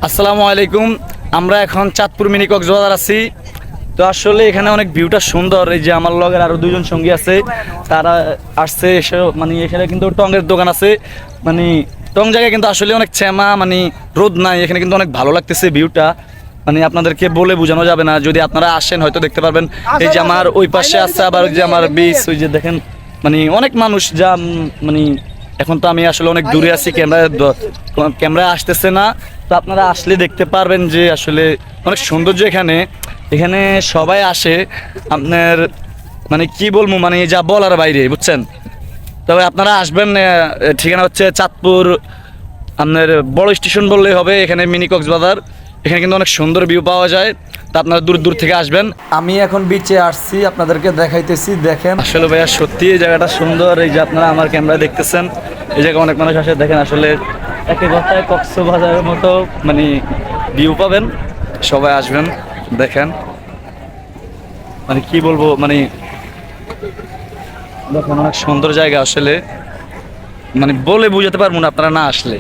আসসালামু আলাইকুম। আমরা এখন চাঁদপুর মিনি কক্সবাজার আছি। তো আসলে এখানে অনেক ভিউটা সুন্দর। এই যে আমার লগের আরো দুইজন সঙ্গী আছে, তারা আসছে এসে মানে এখানে কিন্তু টঙের দোকান আছে। মানে টং জায়গায় কিন্তু আসলে অনেক শ্যামা, মানে রোদ নাই, এখানে কিন্তু অনেক ভালো লাগতেছে ভিউটা। মানে আপনাদেরকে বলে বোঝানো যাবে না, যদি আপনারা আসেন হয়তো দেখতে পারবেন। এই যে আমার ওই পাশে আছে আবার ওই যে আমার বিচ, ওই যে দেখেন মানে অনেক মানুষ যা মানে এখন তো আমি আসলে অনেক দূরে আছি, ক্যামেরা আসতেছে না। তো আপনারা আসলে দেখতে পারবেন যে আসলে অনেক সৌন্দর্য এখানে। এখানে সবাই আসে আপনার, মানে কি বলবো, মানে যা বলার বাইরে, বুঝছেন। তবে আপনারা আসবেন, ঠিকানা হচ্ছে চাঁদপুর, আপনার বড় স্টেশন বললেই হবে। এখানে মিনি কক্সবাজার, এখানে কিন্তু অনেক সুন্দর ভিউ পাওয়া যায়। তা আপনারা দূর দূর থেকে আসবেন। আমি এখন বিচে আসছি, আপনাদেরকে দেখাইতেছি। দেখেন আসলে ভাইয়া সত্যি এই জায়গাটা সুন্দর। এই যে আপনারা আমার ক্যামেরা দেখতেছেন, এই জায়গায় অনেক মানুষ আসে। দেখেন আসলে একে কথায় কক্সবাজারের মতো মানে ভিউ পাবেন। সবাই আসবেন, দেখেন মানে কি বলবো, মানে দেখেন অনেক সুন্দর জায়গা আসলে, মানে বলে বুঝাতে পারবো না আপনারা না আসলে।